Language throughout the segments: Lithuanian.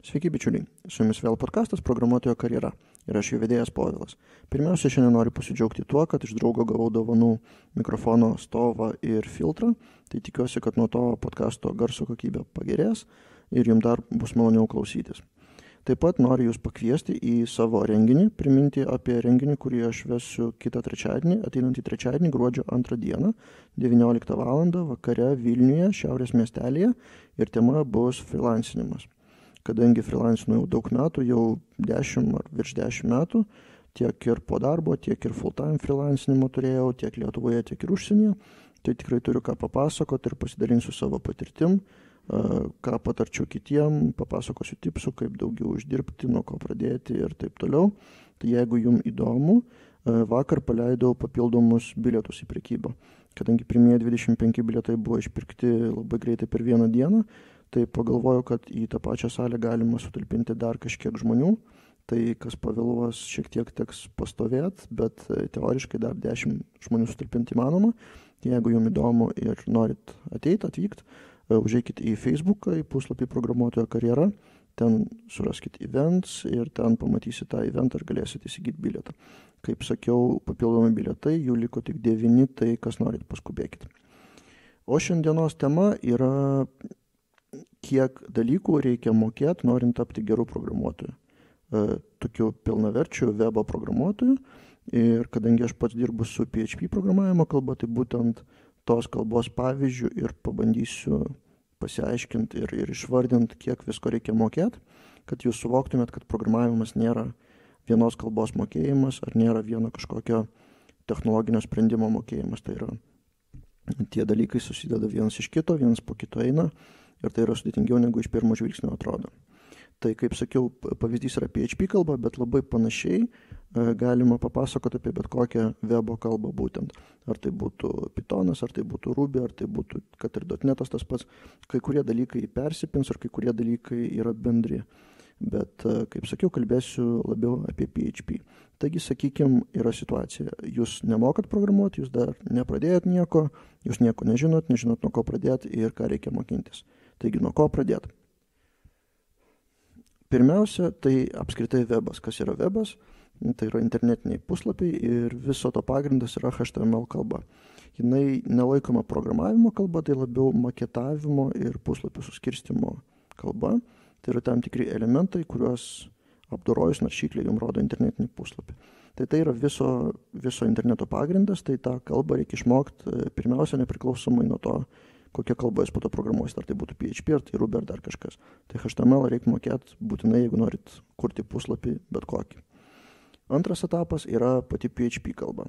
Sveiki bičiuliai, su jumis vėl podkastas Programuotojo karjera ir aš jo vedėjas Povilas. Pirmiausia, šiandien noriu pasidžiaugti tuo, kad iš draugo gavau dovanų mikrofono stovą ir filtrą, tai tikiuosi, kad nuo to podkasto garso kokybė pagerės ir jums dar bus maloniau klausytis. Taip pat noriu jūs pakviesti į savo renginį, priminti apie renginį, kurį aš vesiu kitą trečiadienį, ateinantį trečiadienį, gruodžio 2 dieną, 19 val. Vakare Vilniuje, Šiaurės miestelėje ir tema bus freelancinimas. Kadangi freelancinu jau daug metų, jau 10 ar virš 10 metų, tiek ir po darbo, tiek ir full-time freelancinimo turėjau, tiek Lietuvoje, tiek ir užsienyje, tai tikrai turiu ką papasakoti ir pasidalinsiu savo patirtim, ką patarčiau kitiem, papasakosiu tipsų, kaip daugiau uždirbti, nuo ko pradėti ir taip toliau. Tai jeigu jums įdomu, vakar paleidau papildomus bilietus į prekybą. Kadangi pirmieji 25 bilietai buvo išpirkti labai greitai per vieną dieną, tai pagalvojau, kad į tą pačią salę galima sutalpinti dar kažkiek žmonių, tai kas pavėluos šiek tiek teks pastovėti, bet teoriškai dar 10 žmonių sutalpinti įmanoma. Jeigu jums įdomu ir norit atvykti, užeikit į Facebooką, į puslapį Programuotojo karjera, ten suraskit events ir ten pamatysit tą eventą ir galėsit įsigyti bilietą. Kaip sakiau, papildomi bilietai, jų liko tik 9, tai kas norit paskubėkit. O šiandienos tema yra kiek dalykų reikia mokėti, norint tapti gerų programuotojų. Tokiu pilnaverčiu webo programuotojų. Ir kadangi aš pats dirbu su PHP programavimo kalba, tai būtent tos kalbos pavyzdžių ir pabandysiu pasiaiškinti ir išvardinti, kiek visko reikia mokėti, kad jūs suvoktumėt, kad programavimas nėra vienos kalbos mokėjimas ar nėra vieno kažkokio technologinio sprendimo mokėjimas. Tai yra tie dalykai susideda vienas iš kito, vienas po kito eina. Ir tai yra sudėtingiau negu iš pirmo žvilgsnio atrodo. Tai, kaip sakiau, pavyzdys yra PHP kalba, bet labai panašiai galima papasakoti apie bet kokią webo kalbą būtent. Ar tai būtų Pythonas, ar tai būtų Ruby, ar tai būtų, kad ir .NET'as tas pats. Kai kurie dalykai persipins, ar kai kurie dalykai yra bendri. Bet, kaip sakiau, kalbėsiu labiau apie PHP. Taigi, sakykime, yra situacija. Jūs nemokat programuoti, jūs dar nepradėjot nieko, jūs nieko nežinot nuo ko pradėti ir ką reikia mokintis. Taigi, nuo ko pradėti? Pirmiausia, tai apskritai webas. Kas yra webas? Tai yra internetiniai puslapiai ir viso to pagrindas yra HTML kalba. Jinai nelaikoma programavimo kalba, tai labiau maketavimo ir puslapių suskirstimo kalba. Tai yra tam tikri elementai, kuriuos apdorojus naršyklė jums rodo internetinį puslapį. Tai yra viso interneto pagrindas, tai tą kalbą reikia išmokti pirmiausia nepriklausomai nuo to, kokia kalba jūs po to programuosit, ar tai būtų PHP, ar tai Ruby, ar dar kažkas. Tai HTML reikia mokėti būtinai, jeigu norit kurti puslapį bet kokį. Antras etapas yra pati PHP kalba.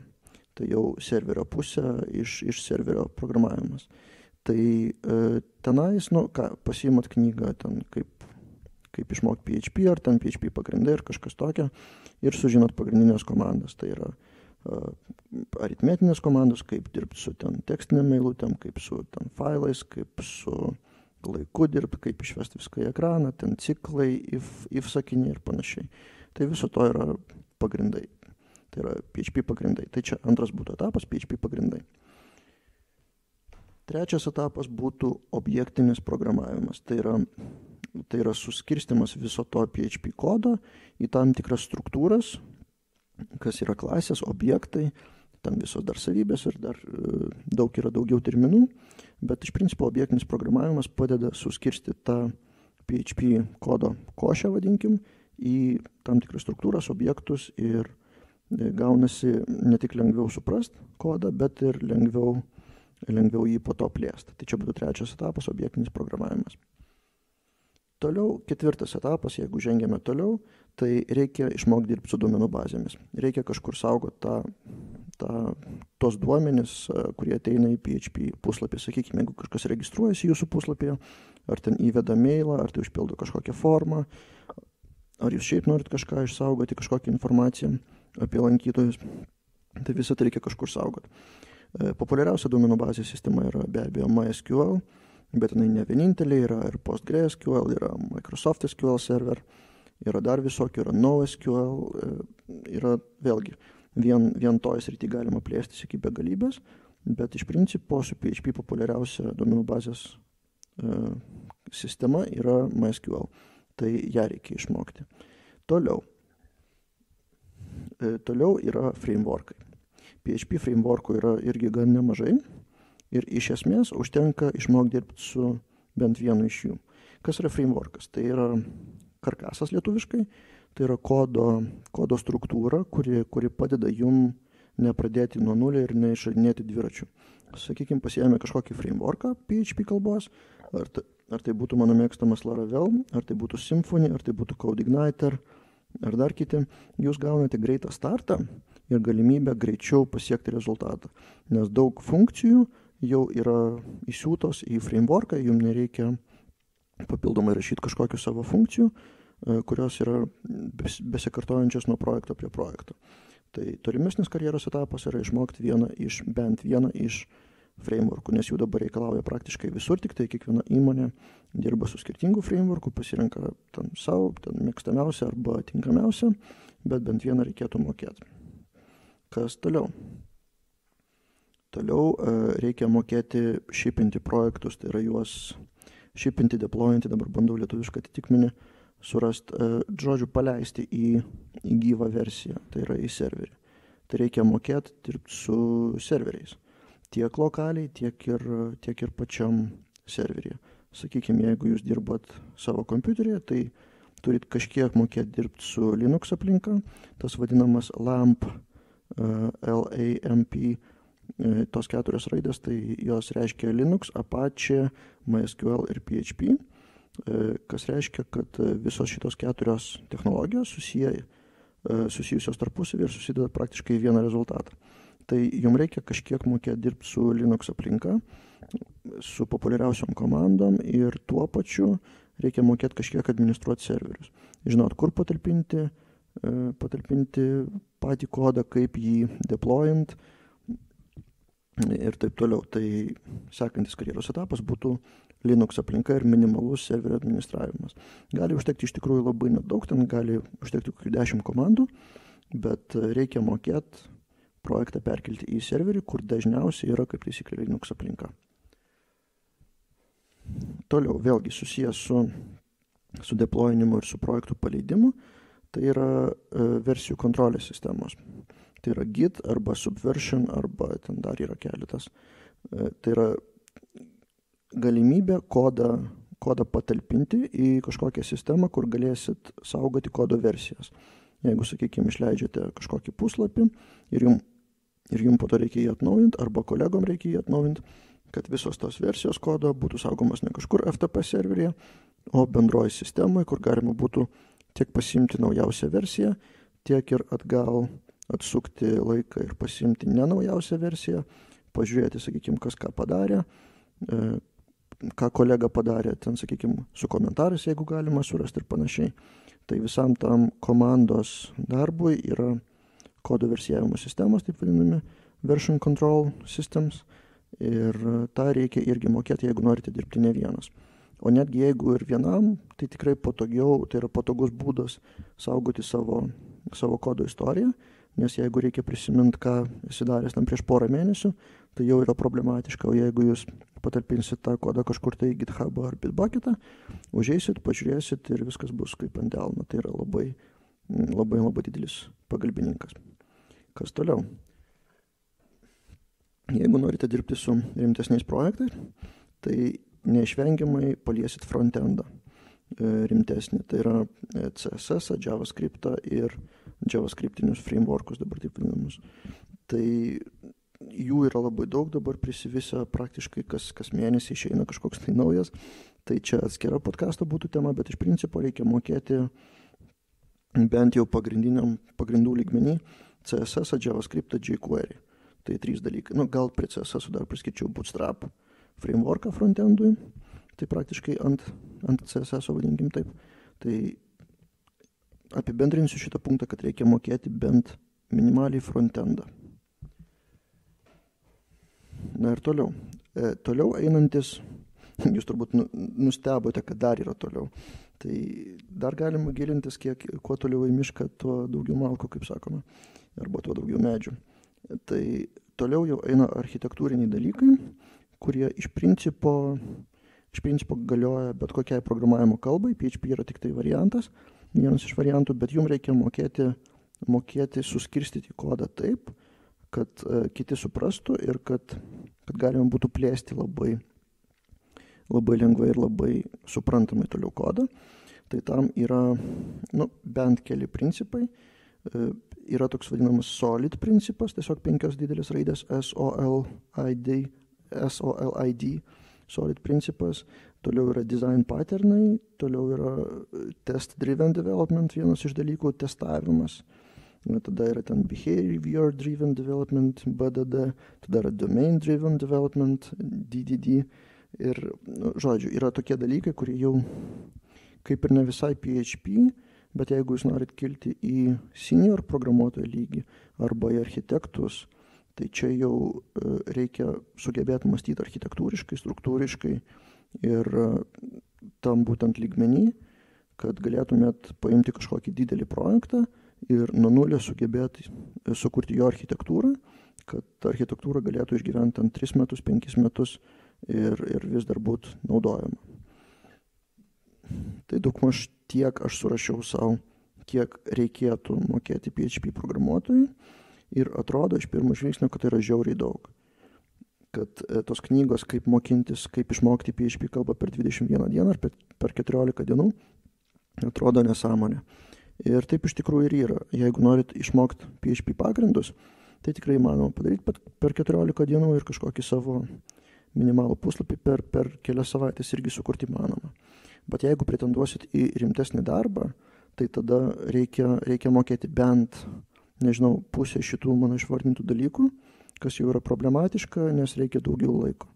Tai jau serverio pusė iš serverio programavimas. Tai tenais, pasiimat knygą ten kaip išmokti PHP, ar ten PHP pagrindai, ar kažkas tokio, ir sužinot pagrindinės komandas. Tai yra aritmetinės komandos, kaip dirbti su ten tekstinėm eilutėm, kaip su ten failais, kaip su laiku dirbti, kaip išvesti viską į ekraną, ten ciklai, if sakiniai ir panašiai. Tai viso to yra pagrindai. Tai yra PHP pagrindai. Tai čia antras būtų etapas, PHP pagrindai. Trečias etapas būtų objektinis programavimas. Tai yra suskirstimas viso to PHP kodo į tam tikras struktūras, kas yra klasės, objektai, tam visos dar savybės ir dar yra daugiau terminų, bet iš principo objektinis programavimas padeda suskirstyti tą PHP kodo košę, vadinkim, į tam tikras struktūras, objektus ir gaunasi ne tik lengviau suprast kodą, bet ir lengviau jį po to plėsti. Tai čia būtų trečias etapas, objektinis programavimas. Toliau, ketvirtas etapas, jeigu žengėme toliau, tai reikia išmokti dirbti su duomenų bazėmis. Reikia kažkur saugoti tos duomenis, kurie ateina į PHP puslapį. Sakykime, jeigu kažkas registruojasi jūsų puslapyje, ar ten įveda mailą, ar tai užpildo kažkokią formą, ar jūs šiaip norit kažką išsaugoti, kažkokią informaciją apie lankytojus, tai visą tai reikia kažkur saugoti. Populiariausia duomenų bazės sistema yra be abejo MySQL, bet jinai ne vienintelė, yra ir PostgreSQL, yra Microsoft SQL Server, yra dar visokių, yra NoSQL, yra vėlgi vien to srity galima plėstis iki begalybės, bet iš principo su PHP populiariausia duomenų bazės sistema yra MySQL. Tai ją reikia išmokti. Toliau yra frameworkai. PHP frameworkų yra irgi gan nemažai ir iš esmės užtenka išmokti dirbti su bent vienu iš jų. Kas yra frameworkas? Tai yra karkasas lietuviškai, tai yra kodo struktūra, kuri padeda jum nepradėti nuo nulio ir neišradinėti dviračių. Sakykime, pasiėmė kažkokį frameworką PHP kalbos, ar tai būtų mano mėgstamas Laravel, ar tai būtų Symfony, ar tai būtų CodeIgniter, ar dar kiti, jūs gaunate greitą startą ir galimybę greičiau pasiekti rezultatą. Nes daug funkcijų jau yra įsiūtos į frameworką, jums nereikia papildomai rašyti kažkokių savo funkcijų, kurios yra besikartojančios nuo projekto prie projekto. Tai tolimesnis karjeros etapas yra išmokti bent vieną iš frameworkų, nes jų dabar reikalauja praktiškai visur, tik tai kiekviena įmonė dirba su skirtingų frameworkų, pasirenka savo mėgstamiausią arba tinkamiausią, bet bent vieną reikėtų mokėti. Kas toliau? Toliau reikia mokėti šipinti projektus, tai yra juos šipinti, deployinti, dabar bandau lietuvišką atitikmenį surasti, žodžiu, paleisti į gyvą versiją, tai yra į serverį. Tai reikia mokėti dirbti su serveriais. Tiek lokaliai, tiek ir pačiam serveryje. Sakykime, jeigu jūs dirbat savo kompiuteryje, tai turit kažkiek mokėti dirbti su Linux aplinka, tas vadinamas LAMP, LAMP, tos 4 raidės, tai jos reiškia Linux, Apache, MySQL ir PHP, kas reiškia, kad visos šitos 4 technologijos susijusios tarpusavį ir susideda praktiškai į vieną rezultatą. Tai jums reikia kažkiek mokėti dirbti su Linux aplinka, su populiariausiom komandom ir tuo pačiu reikia mokėti kažkiek administruoti serverius. Žinot, kur patalpinti patį kodą, kaip jį deployint ir taip toliau. Tai sekantis karjeros etapas būtų Linux aplinka ir minimalus serverio administravimas. Gali užtekti iš tikrųjų labai nedaug, ten gali užtekti kokių 10 komandų, bet reikia mokėti projektą perkelti į serverį, kur dažniausiai yra kaip taisyklė Linux aplinka. Toliau, vėlgi susijęs su deployinimu ir su projektų paleidimu, tai yra versijų kontrolės sistemos. Tai yra Git arba Subversion arba ten dar yra keletas. Tai yra galimybė kodą patalpinti į kažkokią sistemą, kur galėsit saugoti kodo versijas. Jeigu, sakykime, išleidžiate kažkokį puslapį ir jums po to reikia jį atnaujinti, arba kolegom reikia jį atnaujinti, kad visos tos versijos kodo būtų saugomas ne kažkur FTP serveryje, o bendroji sistemoje, kur galima būtų tiek pasiimti naujausią versiją, tiek ir atgal atsukti laiką ir pasiimti ne naujausią versiją, pažiūrėti, sakykime, kas ką padarė, ką kolega padarė, ten, sakykime, su komentarais, jeigu galima surasti ir panašiai. Tai visam tam komandos darbui yra kodo versijavimo sistemos, taip vadinami version control systems, ir tą reikia irgi mokėti, jeigu norite dirbti ne vienas. O netgi jeigu ir vienam, tai tikrai patogiau, tai yra patogus būdas saugoti savo kodo istoriją, nes jeigu reikia prisiminti, ką esi daręs tam prieš porą mėnesių, tai jau yra problematiška, o jeigu jūs patalpinsit tą kodą kažkur tai GitHub ar Bitbucketą, užeisit, pažiūrėsit ir viskas bus kaip ant delno. Tai yra labai, labai, labai didelis pagalbininkas. Kas toliau? Jeigu norite dirbti su rimtesniais projektais, tai neišvengiamai paliesit frontendą rimtesnį. Tai yra CSS, JavaScript ir JavaScriptinius frameworkus dabar taip vadinamus. Tai jų yra labai daug, dabar prisivisę praktiškai kas mėnesį išeina kažkoks tai naujas. Tai čia atskira podcasto būtų tema, bet iš principo reikia mokėti bent jau pagrindų lygmenį CSS, JavaScript, jQuery. Tai 3 dalykai. Gal prie CSS dar priskirčiau Bootstrap frameworką frontendui. Tai praktiškai ant CSS, vadinkim taip. Tai apibendrinsiu šitą punktą, kad reikia mokėti bent minimaliai frontendą. Na ir toliau. Toliau einantis, jūs turbūt nustebote, kad dar yra toliau. Tai dar galima gilintis, kuo toliau į mišką, tuo daugiau malko, kaip sakoma, arba tuo daugiau medžių. Tai toliau jau eina architektūriniai dalykai, kurie iš principo iš principo galioja bet kokiai programavimo kalbai, PHP yra tik tai variantas, vienas iš variantų, bet jums reikia mokėti suskirstyti kodą taip, kad kiti suprastų ir kad galima būtų plėsti labai lengvai ir labai suprantamai toliau kodą. Tai tam yra bent keli principai. Yra toks vadinamas SOLID principas, tiesiog 5 didelės raidės SOLID, SOLID principas. Toliau yra design patternai, toliau yra test driven development, vienas iš dalykų, testavimas. Tada yra ten behavior driven development, BDD, tada yra domain driven development, DDD. Ir, žodžiu, yra tokie dalykai, kurie jau kaip ir ne visai PHP, bet jeigu jūs norit kilti į senior programuotojo lygį arba į architektus, tai čia jau reikia sugebėti mąstyti architektūriškai, struktūriškai ir tam būtent lygmenį, kad galėtumėt paimti kažkokį didelį projektą ir nuo nulio sugebėti sukurti jo architektūrą, kad ta architektūra galėtų išgyventi ant 3 metus, 5 metus ir vis dar būtų naudojama. Tai daugmaž tiek aš surašiau savo, kiek reikėtų mokėti PHP programuotojui ir atrodo iš pirmo žvilgsnio, kad tai yra žiauriai daug. Kad tos knygos, kaip mokintis, kaip išmokti PHP kalbą per 21 dieną ar per 14 dienų, atrodo nesąmonė. Ir taip iš tikrųjų ir yra. Jeigu norit išmokti PHP pagrindus, tai tikrai įmanoma padaryti per 14 dienų ir kažkokį savo minimalų puslapį per kelias savaitės irgi sukurti įmanoma. Bet jeigu pretenduosit į rimtesnį darbą, tai tada reikia mokėti bent, pusę šitų mano išvardintų dalykų, kas jau yra problematiška, nes reikia daugiau laiko.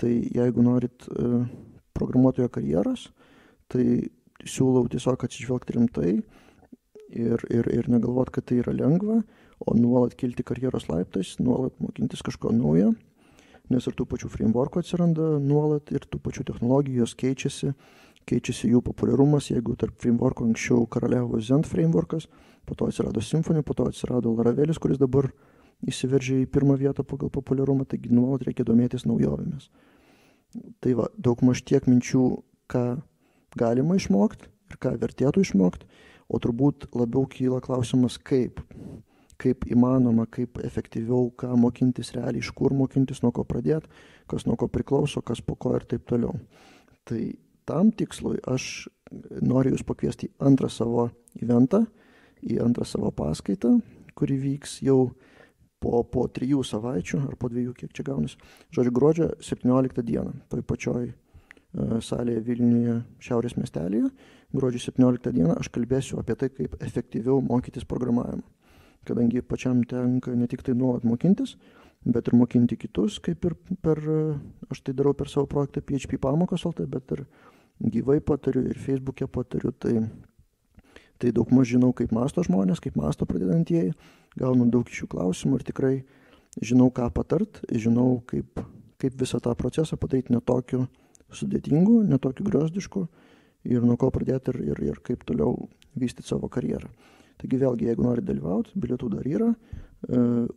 Tai jeigu norit programuotojo karjeros, tai siūlau tiesiog atsižvelgti rimtai ir negalvot, kad tai yra lengva, o nuolat kilti karjeros laiptais, nuolat mokintis kažko naujo, nes ir tų pačių frameworkų atsiranda nuolat ir tų pačių technologijos keičiasi jų populiarumas. Jeigu tarp frameworkų anksčiau karaliavo Zend frameworkas, po to atsirado Symfony, po to atsirado Laravelis, kuris dabar įsiveržė į pirmą vietą pagal populiarumą, taigi nuolat reikia domėtis naujovėmis. Tai va, daugmaž tiek minčių, ką galima išmokti ir ką vertėtų išmokti, o turbūt labiau kyla klausimas, kaip įmanoma, kaip efektyviau, ką mokintis realiai, iš kur mokintis, nuo ko pradėti, kas nuo ko priklauso, kas po ko ir taip toliau. Tai tam tikslui aš noriu jūs pakviesti į antrą savo eventą, į antrą savo paskaitą, kuri vyks jau po 3 savaičių, ar po 2, kiek čia gaunasi. Žodžiu, gruodžio 17 dieną, toj pačioj salėje Vilniuje Šiaurės miestelėje, gruodžio 17 dieną aš kalbėsiu apie tai, kaip efektyviau mokytis programavimą. Kadangi pačiam tenka ne tik tai nuolat mokintis, bet ir mokinti kitus, kaip ir aš tai darau per savo projektą PHP pamokos LT, bet ir gyvai patariu ir Facebook'e patariu, tai daugmaž žinau, kaip mąsto žmonės, kaip mąsto pradedantieji, gaunu daug iš jų klausimų ir tikrai žinau, ką patart, žinau, kaip visą tą procesą padaryti netokiu sudėtingu, netokiu griozdišku ir nuo ko pradėti ir kaip toliau vystyti savo karjerą. Taigi vėlgi, jeigu norite dalyvauti, bilietų dar yra,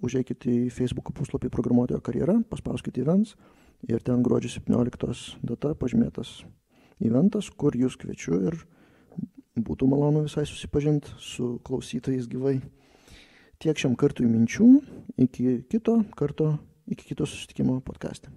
užeikite į Facebook puslapį Programuotojo karjera, paspauskite events ir ten gruodžio 17 data pažymėtas eventas, kur jūs kviečiu ir būtų malonu visai susipažinti su klausytojais gyvai. Tiek šiam kartui minčių, iki kito susitikimo podcaste.